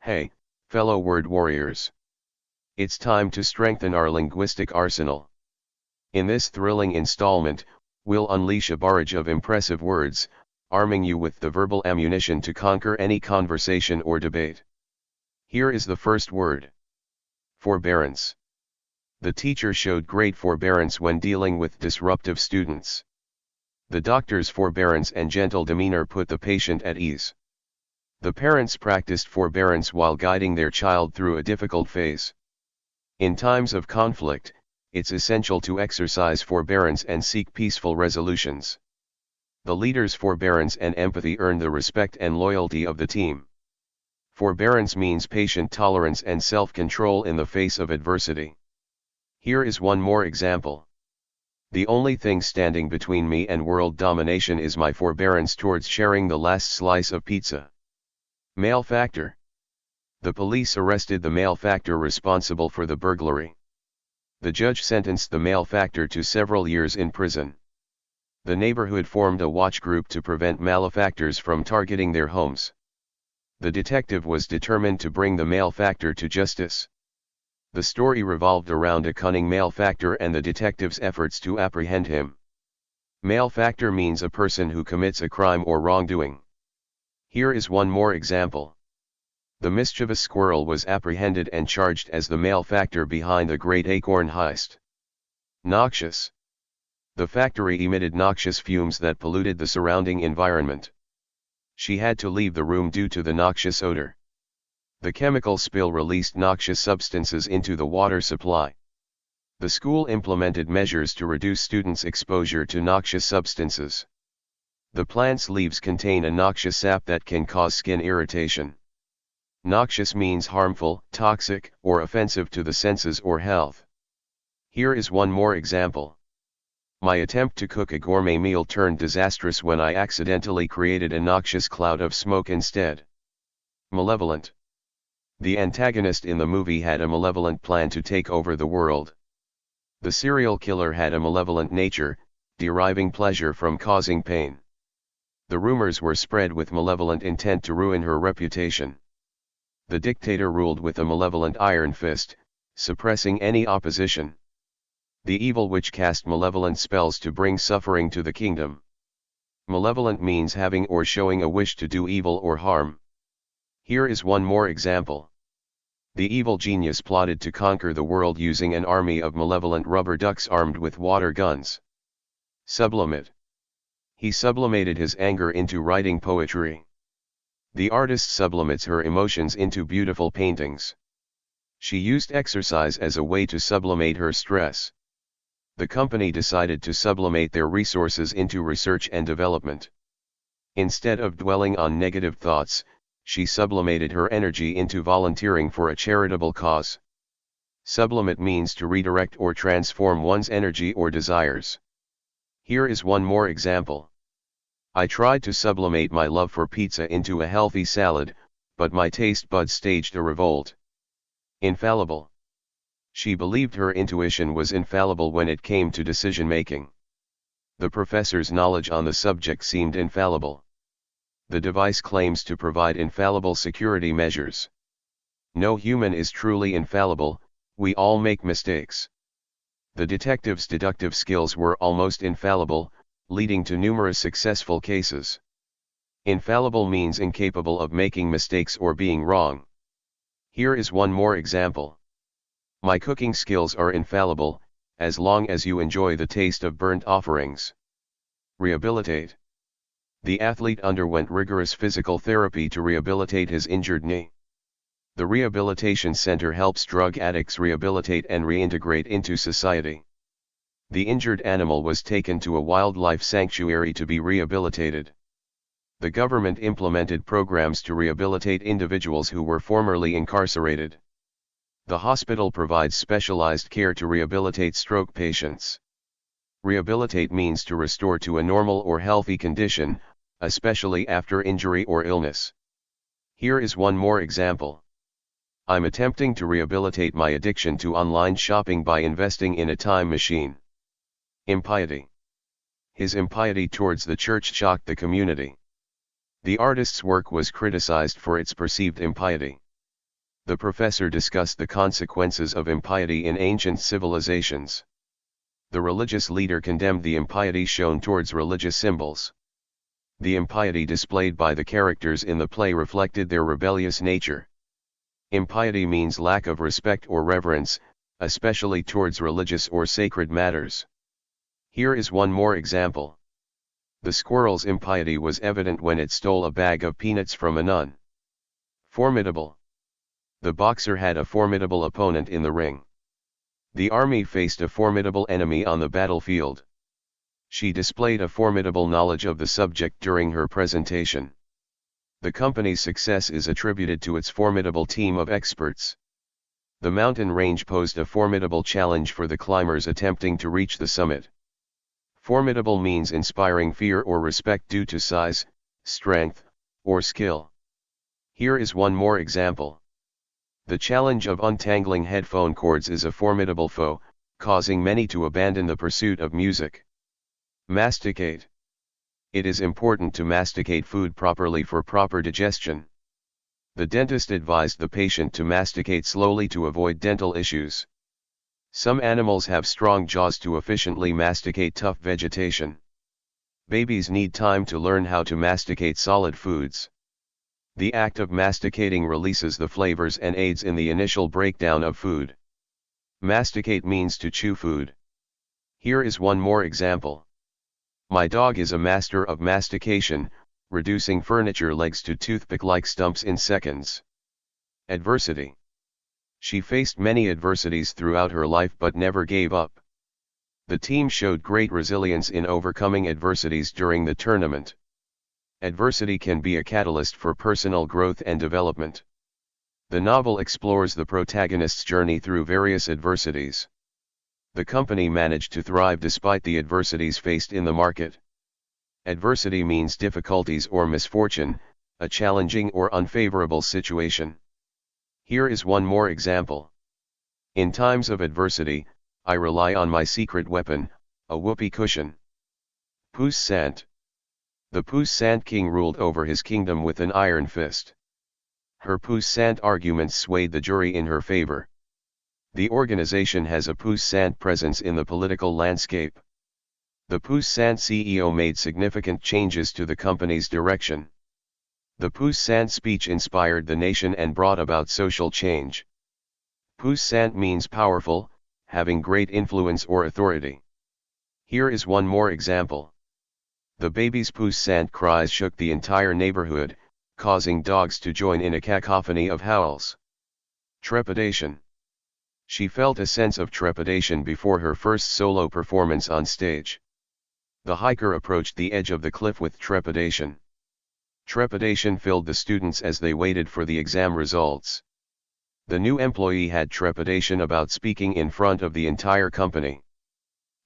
Hey, fellow word warriors. It's time to strengthen our linguistic arsenal. In this thrilling installment, we'll unleash a barrage of impressive words, arming you with the verbal ammunition to conquer any conversation or debate. Here is the first word. Forbearance. The teacher showed great forbearance when dealing with disruptive students. The doctor's forbearance and gentle demeanor put the patient at ease. The parents practiced forbearance while guiding their child through a difficult phase. In times of conflict, it's essential to exercise forbearance and seek peaceful resolutions. The leader's forbearance and empathy earn the respect and loyalty of the team. Forbearance means patient tolerance and self-control in the face of adversity. Here is one more example. The only thing standing between me and world domination is my forbearance towards sharing the last slice of pizza. Malefactor. The police arrested the malefactor responsible for the burglary. The judge sentenced the malefactor to several years in prison. The neighborhood formed a watch group to prevent malefactors from targeting their homes. The detective was determined to bring the malefactor to justice. The story revolved around a cunning malefactor and the detective's efforts to apprehend him. Malefactor means a person who commits a crime or wrongdoing. Here is one more example. The mischievous squirrel was apprehended and charged as the malefactor behind the Great Acorn Heist. Noxious. The factory emitted noxious fumes that polluted the surrounding environment. She had to leave the room due to the noxious odor. The chemical spill released noxious substances into the water supply. The school implemented measures to reduce students' exposure to noxious substances. The plant's leaves contain a noxious sap that can cause skin irritation. Noxious means harmful, toxic, or offensive to the senses or health. Here is one more example. My attempt to cook a gourmet meal turned disastrous when I accidentally created a noxious cloud of smoke instead. Malevolent. The antagonist in the movie had a malevolent plan to take over the world. The serial killer had a malevolent nature, deriving pleasure from causing pain. The rumors were spread with malevolent intent to ruin her reputation. The dictator ruled with a malevolent iron fist, suppressing any opposition. The evil witch cast malevolent spells to bring suffering to the kingdom. Malevolent means having or showing a wish to do evil or harm. Here is one more example. The evil genius plotted to conquer the world using an army of malevolent rubber ducks armed with water guns. Sublimate. He sublimated his anger into writing poetry. The artist sublimates her emotions into beautiful paintings. She used exercise as a way to sublimate her stress. The company decided to sublimate their resources into research and development. Instead of dwelling on negative thoughts, she sublimated her energy into volunteering for a charitable cause. Sublimate means to redirect or transform one's energy or desires. Here is one more example. I tried to sublimate my love for pizza into a healthy salad, but my taste buds staged a revolt. Infallible. She believed her intuition was infallible when it came to decision-making. The professor's knowledge on the subject seemed infallible. The device claims to provide infallible security measures. No human is truly infallible, we all make mistakes. The detective's deductive skills were almost infallible, leading to numerous successful cases. Infallible means incapable of making mistakes or being wrong. Here is one more example. My cooking skills are infallible, as long as you enjoy the taste of burnt offerings. Rehabilitate. The athlete underwent rigorous physical therapy to rehabilitate his injured knee. The rehabilitation center helps drug addicts rehabilitate and reintegrate into society. The injured animal was taken to a wildlife sanctuary to be rehabilitated. The government implemented programs to rehabilitate individuals who were formerly incarcerated. The hospital provides specialized care to rehabilitate stroke patients. Rehabilitate means to restore to a normal or healthy condition, especially after injury or illness. Here is one more example. I'm attempting to rehabilitate my addiction to online shopping by investing in a time machine. Impiety. His impiety towards the church shocked the community. The artist's work was criticized for its perceived impiety. The professor discussed the consequences of impiety in ancient civilizations. The religious leader condemned the impiety shown towards religious symbols. The impiety displayed by the characters in the play reflected their rebellious nature. Impiety means lack of respect or reverence, especially towards religious or sacred matters. Here is one more example. The squirrel's impiety was evident when it stole a bag of peanuts from a nun. Formidable. The boxer had a formidable opponent in the ring. The army faced a formidable enemy on the battlefield. She displayed a formidable knowledge of the subject during her presentation. The company's success is attributed to its formidable team of experts. The mountain range posed a formidable challenge for the climbers attempting to reach the summit. Formidable means inspiring fear or respect due to size, strength, or skill. Here is one more example. The challenge of untangling headphone cords is a formidable foe, causing many to abandon the pursuit of music. Masticate. It is important to masticate food properly for proper digestion. The dentist advised the patient to masticate slowly to avoid dental issues. Some animals have strong jaws to efficiently masticate tough vegetation. Babies need time to learn how to masticate solid foods. The act of masticating releases the flavors and aids in the initial breakdown of food. Masticate means to chew food. Here is one more example. My dog is a master of mastication, reducing furniture legs to toothpick-like stumps in seconds. Adversity. She faced many adversities throughout her life but never gave up. The team showed great resilience in overcoming adversities during the tournament. Adversity can be a catalyst for personal growth and development. The novel explores the protagonist's journey through various adversities. The company managed to thrive despite the adversities faced in the market. Adversity means difficulties or misfortune, a challenging or unfavorable situation. Here is one more example. In times of adversity, I rely on my secret weapon, a whoopee cushion. Pusan. The Pusan king ruled over his kingdom with an iron fist. Her Pusan arguments swayed the jury in her favor. The organization has a Pusan presence in the political landscape. The Pusan CEO made significant changes to the company's direction. The Pusan speech inspired the nation and brought about social change. Pusan means powerful, having great influence or authority. Here is one more example. The baby's Pusan cries shook the entire neighborhood, causing dogs to join in a cacophony of howls. Trepidation. She felt a sense of trepidation before her first solo performance on stage. The hiker approached the edge of the cliff with trepidation. Trepidation filled the students as they waited for the exam results. The new employee had trepidation about speaking in front of the entire company.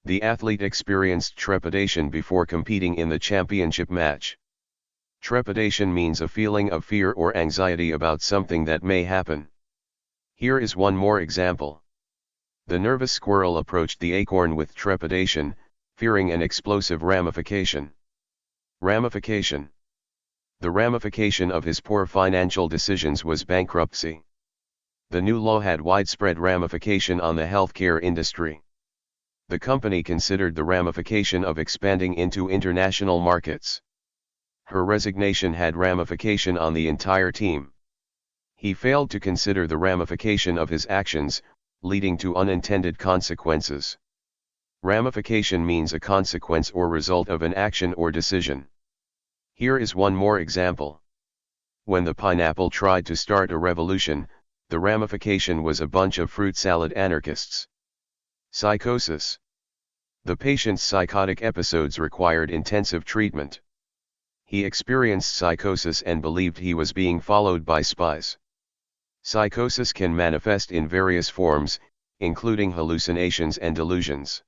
The athlete experienced trepidation before competing in the championship match. Trepidation means a feeling of fear or anxiety about something that may happen. Here is one more example. The nervous squirrel approached the acorn with trepidation, fearing an explosive ramification. Ramification. The ramification of his poor financial decisions was bankruptcy. The new law had widespread ramification on the healthcare industry. The company considered the ramification of expanding into international markets. Her resignation had ramification on the entire team. He failed to consider the ramification of his actions, leading to unintended consequences. Ramification means a consequence or result of an action or decision. Here is one more example. When the pineapple tried to start a revolution, the ramification was a bunch of fruit salad anarchists. Psychosis. The patient's psychotic episodes required intensive treatment. He experienced psychosis and believed he was being followed by spies. Psychosis can manifest in various forms, including hallucinations and delusions.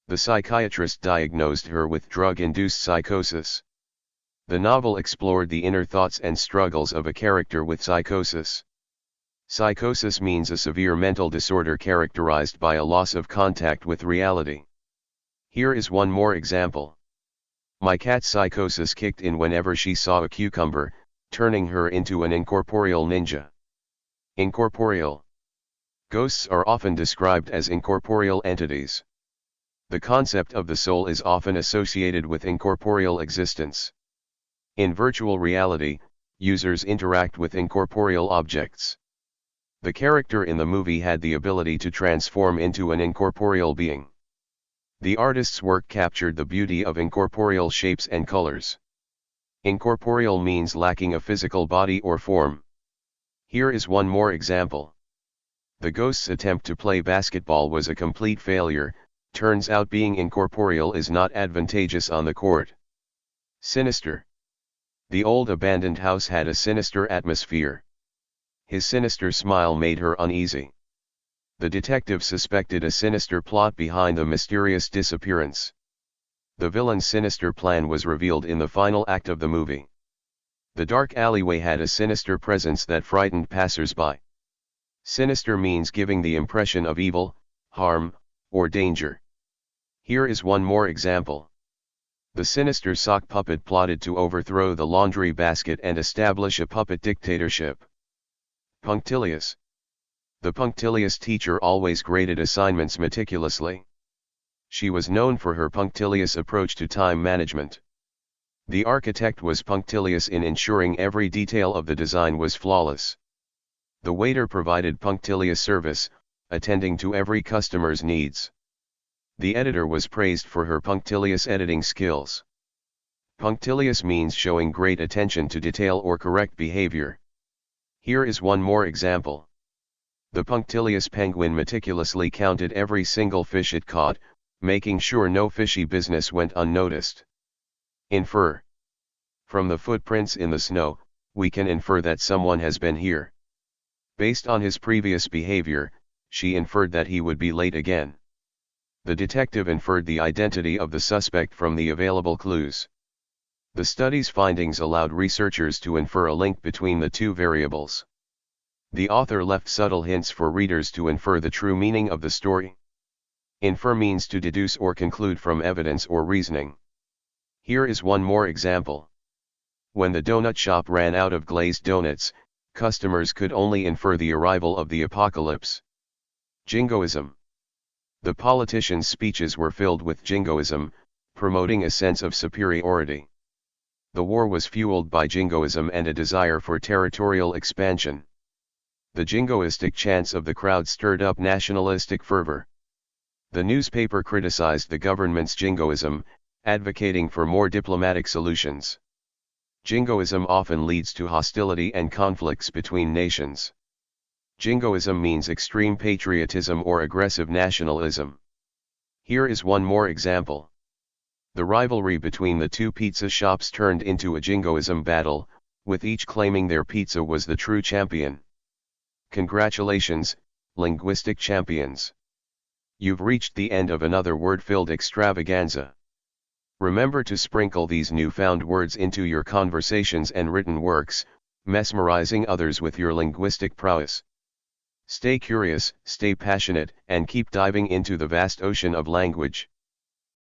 The psychiatrist diagnosed her with drug-induced psychosis. The novel explored the inner thoughts and struggles of a character with psychosis. Psychosis means a severe mental disorder characterized by a loss of contact with reality. Here is one more example. My cat's psychosis kicked in whenever she saw a cucumber, turning her into an incorporeal ninja. Incorporeal. Ghosts are often described as incorporeal entities. The concept of the soul is often associated with incorporeal existence. In virtual reality, users interact with incorporeal objects. The character in the movie had the ability to transform into an incorporeal being. The artist's work captured the beauty of incorporeal shapes and colors. Incorporeal means lacking a physical body or form. Here is one more example. The ghost's attempt to play basketball was a complete failure. Turns out being incorporeal is not advantageous on the court. Sinister. The old abandoned house had a sinister atmosphere. His sinister smile made her uneasy. The detective suspected a sinister plot behind the mysterious disappearance. The villain's sinister plan was revealed in the final act of the movie. The dark alleyway had a sinister presence that frightened passers-by. Sinister means giving the impression of evil, harm, or danger. Here is one more example. The sinister sock puppet plotted to overthrow the laundry basket and establish a puppet dictatorship. Punctilius. The punctilious teacher always graded assignments meticulously. She was known for her punctilious approach to time management. The architect was punctilious in ensuring every detail of the design was flawless. The waiter provided punctilious service, attending to every customer's needs. The editor was praised for her punctilious editing skills. Punctilious means showing great attention to detail or correct behavior. Here is one more example. The punctilious penguin meticulously counted every single fish it caught, making sure no fishy business went unnoticed. Infer. From the footprints in the snow, we can infer that someone has been here. Based on his previous behavior, she inferred that he would be late again. The detective inferred the identity of the suspect from the available clues. The study's findings allowed researchers to infer a link between the two variables. The author left subtle hints for readers to infer the true meaning of the story. Infer means to deduce or conclude from evidence or reasoning. Here is one more example. When the donut shop ran out of glazed donuts, customers could only infer the arrival of the apocalypse. Jingoism. The politicians' speeches were filled with jingoism, promoting a sense of superiority. The war was fueled by jingoism and a desire for territorial expansion. The jingoistic chants of the crowd stirred up nationalistic fervor. The newspaper criticized the government's jingoism, advocating for more diplomatic solutions. Jingoism often leads to hostility and conflicts between nations. Jingoism means extreme patriotism or aggressive nationalism. Here is one more example. The rivalry between the two pizza shops turned into a jingoism battle, with each claiming their pizza was the true champion. Congratulations, linguistic champions! You've reached the end of another word-filled extravaganza. Remember to sprinkle these newfound words into your conversations and written works, mesmerizing others with your linguistic prowess. Stay curious, stay passionate, and keep diving into the vast ocean of language.